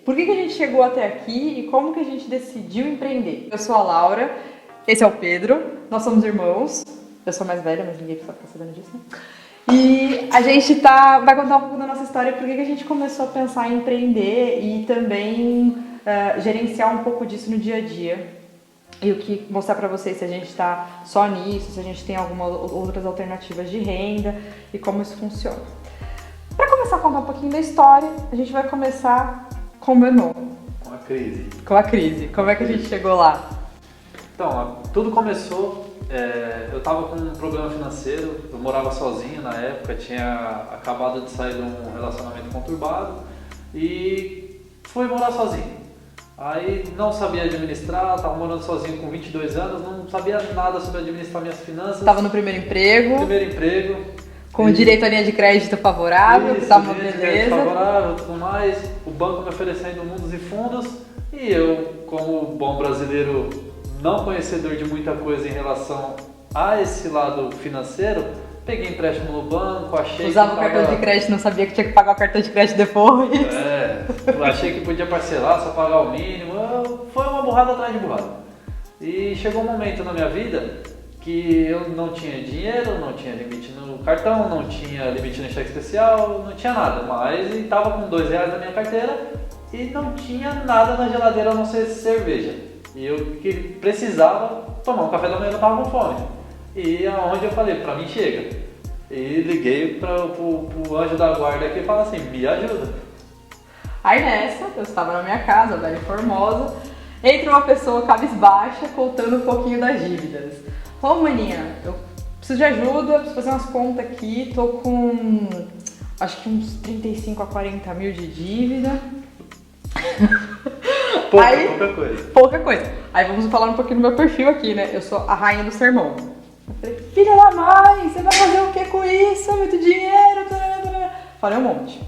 por que a gente chegou até aqui e como que a gente decidiu empreender. Eu sou a Laura, esse é o Pedro, nós somos irmãos, eu sou mais velha, mas ninguém precisa ficar sabendo disso, né? E a gente vai contar um pouco da nossa história, por que a gente começou a pensar em empreender e também gerenciar um pouco disso no dia a dia. E o que mostrar pra vocês se a gente tá só nisso, se a gente tem algumas outras alternativas de renda e como isso funciona. Para começar a contar um pouquinho da história, a gente vai começar com o meu irmão. Com a crise. Com a crise. Como é que a gente chegou lá? Então, tudo começou, eu estava com um problema financeiro, eu morava sozinho na época, tinha acabado de sair de um relacionamento conturbado e fui morar sozinho. Aí não sabia administrar, estava morando sozinho com 22 anos, não sabia nada sobre administrar minhas finanças. Estava no primeiro emprego. Primeiro emprego. Com direito à linha de crédito favorável, Isso, que estava uma linha de crédito beleza. favorável, tudo mais, o banco me oferecendo mundos e fundos e eu, como bom brasileiro não conhecedor de muita coisa em relação a esse lado financeiro, peguei empréstimo no banco, achei Usava que o cartão de crédito, não sabia que tinha que pagar o cartão de crédito depois. Achei que podia parcelar, só pagar o mínimo, foi uma burrada atrás de burrada. E chegou um momento na minha vida que eu não tinha dinheiro, não tinha limite no cartão, não tinha limite no cheque especial, não tinha nada, mas estava com R$2 na minha carteira e não tinha nada na geladeira a não ser cerveja. E eu que precisava tomar um café da manhã, eu estava com fome. E aonde eu falei, pra mim chega. E liguei pro anjo da guarda aqui e falei assim, me ajuda. Aí nessa, eu estava na minha casa, velha e formosa, entra uma pessoa cabisbaixa contando um pouquinho das dívidas. Ô maninha, eu preciso de ajuda, preciso fazer umas contas aqui, tô com acho que uns 35 a 40 mil de dívida. Pouca coisa. Pouca coisa. Aí vamos falar um pouquinho do meu perfil aqui, né? Eu sou a rainha do sermão. Eu falei, filha da mãe, você vai fazer o que com isso? É muito dinheiro. Falei um monte.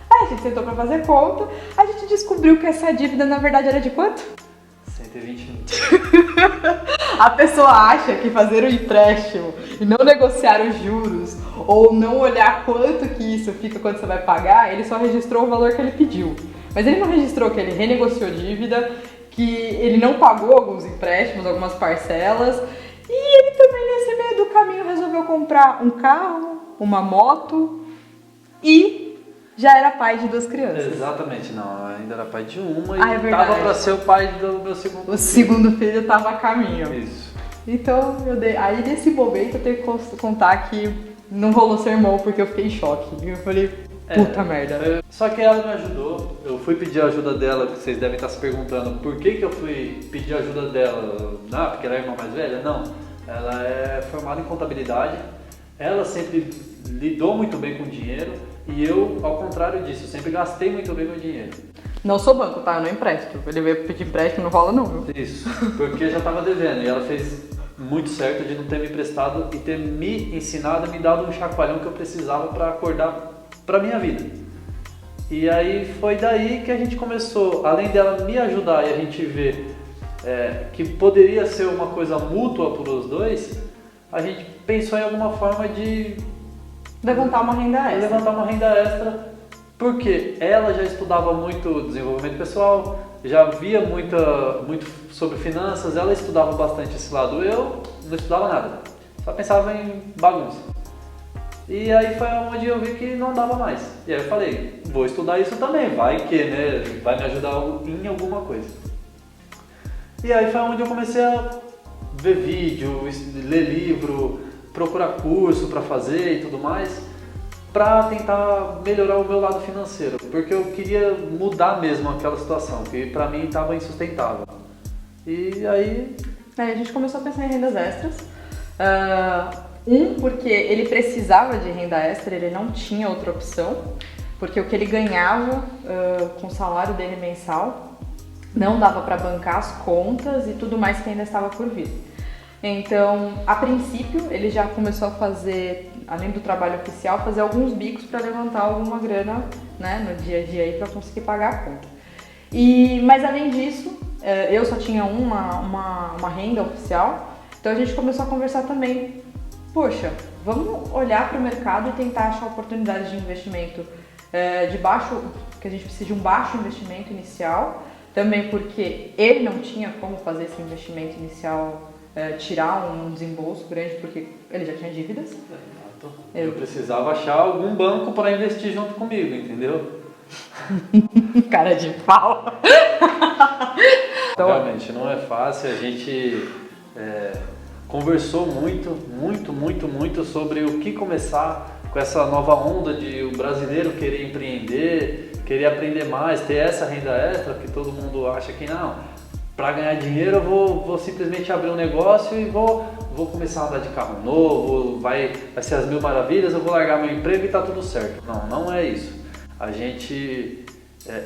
Aí a gente sentou pra fazer conta, a gente descobriu que essa dívida na verdade era de quanto? 120 mil. A pessoa acha que fazer um empréstimo e não negociar os juros ou não olhar quanto que isso fica quando você vai pagar, ele só registrou o valor que ele pediu. Mas ele não registrou que ele renegociou dívida, que ele não pagou alguns empréstimos, algumas parcelas, e ele também nesse meio do caminho resolveu comprar um carro, uma moto e já era pai de 2 crianças. Exatamente, não, ainda era pai de uma e É verdade. tava pra ser o pai do meu segundo filho. O segundo filho tava a caminho. Isso. Então, aí nesse momento eu tenho que contar que não rolou sermão porque eu fiquei em choque. Eu falei, puta merda. Só que ela me ajudou, eu fui pedir a ajuda dela, que vocês devem estar se perguntando por que eu fui pedir a ajuda dela. Não, porque ela é a irmã mais velha? Não, ela é formada em contabilidade, ela sempre lidou muito bem com dinheiro e eu, ao contrário disso, eu sempre gastei muito bem meu dinheiro. Não sou banco, tá? Eu não empresto. Ele veio pedir empréstimo, não rola não, viu? Isso, porque eu já estava devendo e ela fez muito certo de não ter me emprestado e ter me ensinado, me dado um chacoalhão que eu precisava para acordar para minha vida. E aí foi daí que a gente começou, além dela me ajudar e a gente ver que poderia ser uma coisa mútua para os dois, a gente pensou em alguma forma de Levantar uma renda extra. Porque ela já estudava muito desenvolvimento pessoal, já via muito sobre finanças, ela estudava bastante esse lado, eu não estudava nada, só pensava em bagunça. E aí foi onde eu vi que não dava mais. E aí eu falei, vou estudar isso também, vai que, né, vai me ajudar em alguma coisa. E aí foi onde eu comecei a ver vídeo, ler livro, procurar curso para fazer e tudo mais, para tentar melhorar o meu lado financeiro, porque eu queria mudar mesmo aquela situação, que para mim estava insustentável. E aí a gente começou a pensar em rendas extras. Porque ele precisava de renda extra, ele não tinha outra opção, porque o que ele ganhava com o salário dele mensal não dava para bancar as contas e tudo mais que ainda estava por vir. Então, a princípio, ele já começou a fazer, além do trabalho oficial, fazer alguns bicos para levantar alguma grana, né, no dia a dia aí para conseguir pagar a conta. Mas além disso, eu só tinha uma renda oficial, então a gente começou a conversar também. Poxa, vamos olhar para o mercado e tentar achar oportunidades de investimento de baixo, que a gente precisa de um baixo investimento inicial, também porque ele não tinha como fazer esse investimento inicial, tirar um desembolso grande, porque ele já tinha dívidas. Eu precisava achar algum banco para investir junto comigo, entendeu? Cara de pau. Então, realmente não é fácil, a gente conversou muito sobre o que começar com essa nova onda de o brasileiro querer empreender, querer aprender mais, ter essa renda extra que todo mundo acha que não, para ganhar dinheiro eu vou simplesmente abrir um negócio e vou começar a andar de carro novo, vai ser as mil maravilhas, eu vou largar meu emprego e tá tudo certo. Não é isso.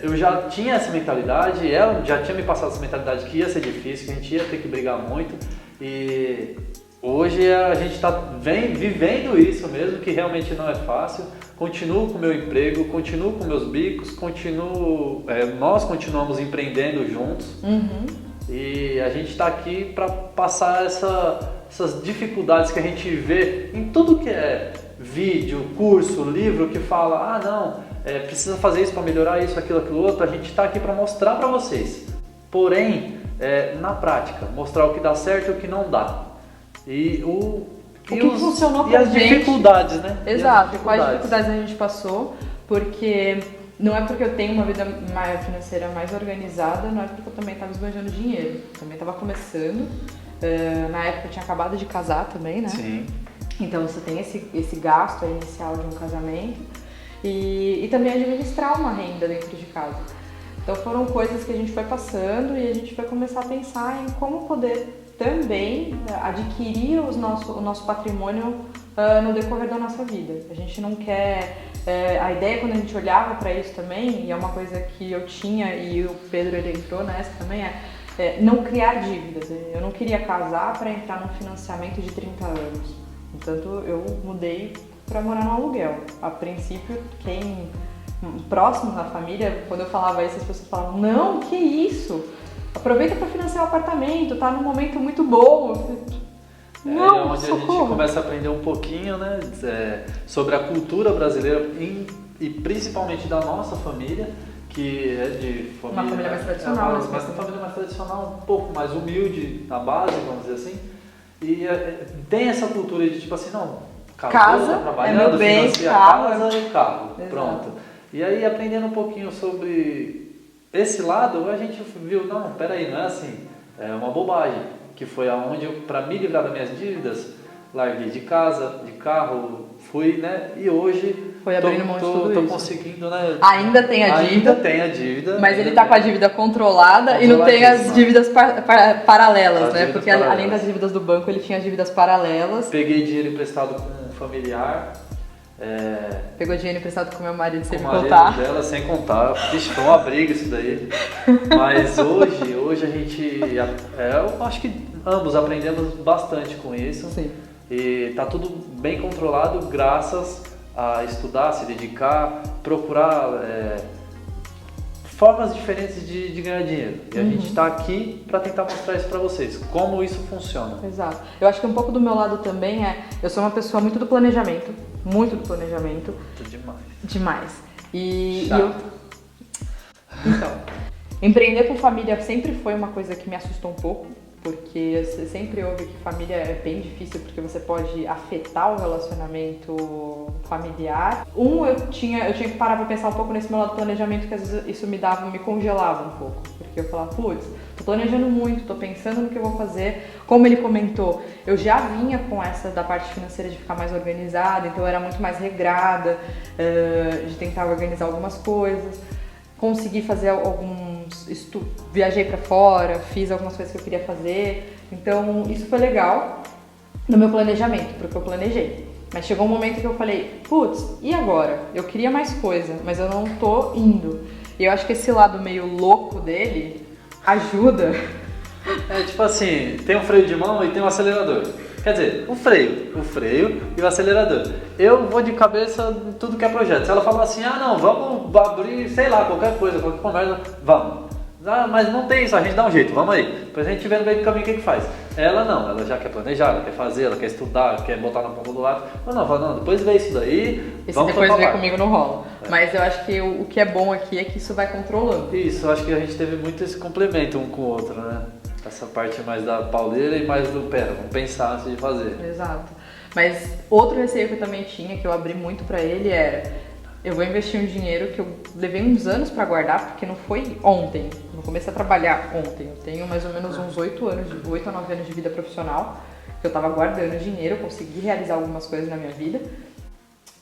Eu já tinha essa mentalidade, ela já tinha me passado essa mentalidade que ia ser difícil, que a gente ia ter que brigar muito, e hoje a gente está vivendo isso mesmo, que realmente não é fácil. Continuo com o meu emprego, continuo com meus bicos, nós continuamos empreendendo juntos. E a gente está aqui para passar essas dificuldades que a gente vê em tudo que é vídeo, curso, livro, que fala, precisa fazer isso para melhorar isso, aquilo outro. A gente está aqui para mostrar para vocês, porém, na prática, mostrar o que dá certo e o que não dá. O que funcionou pra gente. E as dificuldades, né? Exato, quais dificuldades a gente passou, porque não é porque eu tenho uma vida financeira mais organizada, não é porque eu também estava esbanjando dinheiro. Também estava começando, na época eu tinha acabado de casar também, né? Sim. Então você tem esse gasto inicial de um casamento e também administrar uma renda dentro de casa. Então foram coisas que a gente foi passando e a gente vai começar a pensar em como poder também adquirir o nosso patrimônio no decorrer da nossa vida. A gente não quer... a ideia quando a gente olhava para isso também, e é uma coisa que eu tinha e o Pedro ele entrou nessa também, não criar dívidas. Eu não queria casar para entrar num financiamento de 30 anos. Portanto, eu mudei para morar no aluguel. A princípio, quem próximo da família, quando eu falava isso, as pessoas falavam, não, que isso? Aproveita para financiar o apartamento, tá num momento muito bom. Não, é onde socorro. A gente começa a aprender um pouquinho, né, sobre a cultura brasileira e principalmente da nossa família, que é de família... Uma família mais tradicional. Uma família mais tradicional, um pouco mais humilde na base, vamos dizer assim. E tem essa cultura de tipo assim, não, casa, tá trabalhando, meu bem, financia carro, casa e carro, exato. Pronto. E aí aprendendo um pouquinho sobre esse lado, a gente viu, não, peraí, não é assim, é uma bobagem, que foi aonde eu, para me livrar das minhas dívidas, larguei de casa, de carro, fui, né, e hoje foi abrindo mão de tudo tô isso. conseguindo, né? Ainda tem a dívida. Mas ele tá com a dívida controlada e não tem as dívidas paralelas, né? Porque além das dívidas do banco, ele tinha as dívidas paralelas. Peguei dinheiro emprestado com um familiar. Pegou dinheiro emprestado com meu marido sem me contar. Dela, sem contar. Vixe, foi uma briga isso daí. Mas hoje a gente... eu acho que ambos aprendemos bastante com isso. Sim. E tá tudo bem controlado graças a estudar, se dedicar, procurar formas diferentes de ganhar dinheiro. E a gente está aqui para tentar mostrar isso para vocês, como isso funciona. Exato. Eu acho que um pouco do meu lado também eu sou uma pessoa muito do planejamento. Muito demais. Então, empreender com família sempre foi uma coisa que me assustou um pouco, porque você sempre ouve que família é bem difícil porque você pode afetar o relacionamento familiar. Eu tinha que parar pra pensar um pouco nesse meu lado do planejamento, que às vezes isso me congelava um pouco, porque eu falava, putz, tô planejando muito, tô pensando no que eu vou fazer. Como ele comentou, eu já vinha com essa da parte financeira de ficar mais organizada, então eu era muito mais regrada, de tentar organizar algumas coisas. Consegui fazer viajei pra fora, fiz algumas coisas que eu queria fazer, então isso foi legal no meu planejamento, porque eu planejei. Mas chegou um momento que eu falei, putz, e agora? Eu queria mais coisa, mas eu não tô indo. E eu acho que esse lado meio louco dele ajuda. Tipo assim, tem um freio de mão e tem um acelerador. Quer dizer, o freio e o acelerador. Eu vou de cabeça em tudo que é projeto. Se ela falar assim, não, vamos abrir, sei lá, qualquer coisa, qualquer conversa, vamos. Ah, mas não tem isso, a gente dá um jeito, vamos aí. Depois a gente vê no meio do caminho o que faz. Ela não, ela já quer planejar, ela quer fazer, ela quer estudar, quer botar na ponta do lápis. Mas não, fala, não, depois vê isso daí, Esse vamos depois tocar ver barco. comigo não rola. Mas eu acho que o que é bom aqui é que isso vai controlando. Isso, eu acho que a gente teve muito esse complemento um com o outro, né? Essa parte mais da pauleira e mais do pera, vamos pensar antes de fazer. Exato. Mas outro receio que eu também tinha, que eu abri muito pra ele, era... Eu vou investir um dinheiro que eu levei uns anos pra guardar, porque não foi ontem. Eu não comecei a trabalhar ontem. Eu tenho mais ou menos uns 8 a 9 anos de vida profissional, que eu tava guardando dinheiro, eu consegui realizar algumas coisas na minha vida.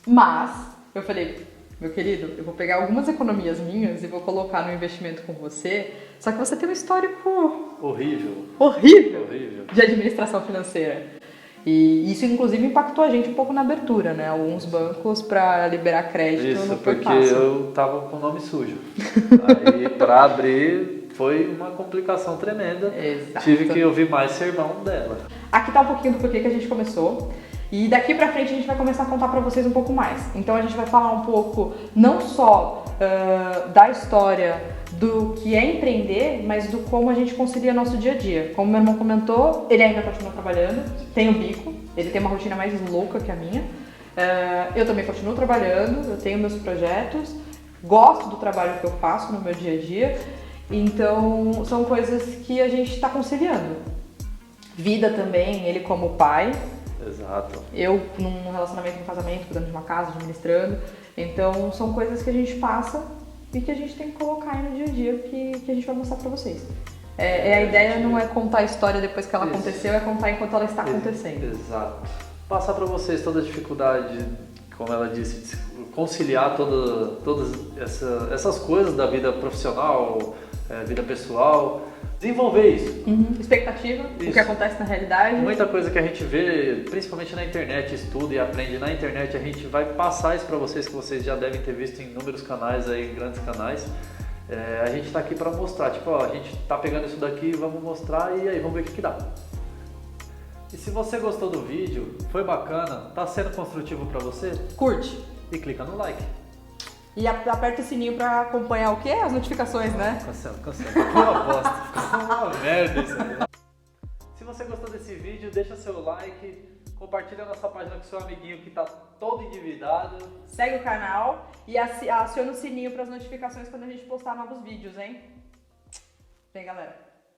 Mas eu falei, meu querido, eu vou pegar algumas economias minhas e vou colocar no investimento com você, só que você tem um histórico horrível de administração financeira. E isso, inclusive, impactou a gente um pouco na abertura, né? Alguns bancos, para liberar crédito, Isso, não foi porque fácil. eu tava com o nome sujo. Aí, pra abrir, foi uma complicação tremenda. Exato. Tive que ouvir mais sermão dela. Aqui tá um pouquinho do porquê que a gente começou. E daqui pra frente a gente vai começar a contar pra vocês um pouco mais. Então a gente vai falar um pouco, não só da história do que é empreender, mas do como a gente concilia nosso dia a dia. Como meu irmão comentou, ele ainda continua trabalhando, tem o bico, ele tem uma rotina mais louca que a minha. Eu também continuo trabalhando, eu tenho meus projetos, gosto do trabalho que eu faço no meu dia a dia. Então são coisas que a gente está conciliando. Vida também, ele como pai. Exato. Eu num relacionamento, num casamento, cuidando de uma casa, administrando. Então são coisas que a gente passa e que a gente tem que colocar aí no dia a dia que a gente vai mostrar pra vocês. A ideia não é contar a história depois que ela aconteceu, é contar enquanto ela está acontecendo. Exato. Passar pra vocês toda a dificuldade, como ela disse, de conciliar todas essas coisas da vida profissional, vida pessoal. Desenvolver isso. Expectativa, Isso. O que acontece na realidade. Muita coisa que a gente vê, principalmente na internet, estuda e aprende na internet, a gente vai passar isso para vocês, que vocês já devem ter visto em inúmeros canais, aí, grandes canais. A gente tá aqui para mostrar, tipo, ó, a gente tá pegando isso daqui, vamos mostrar e aí vamos ver o que dá. E se você gostou do vídeo, foi bacana, tá sendo construtivo para você, Curte. e clica no like. E aperta o sininho pra acompanhar o quê? As notificações, né? Cancela. Ficou uma bosta, ficou uma merda isso aí. Se você gostou desse vídeo, deixa seu like, compartilha a nossa página com seu amiguinho que tá todo endividado. Segue o canal e aciona o sininho para as notificações quando a gente postar novos vídeos, hein? Vem, galera.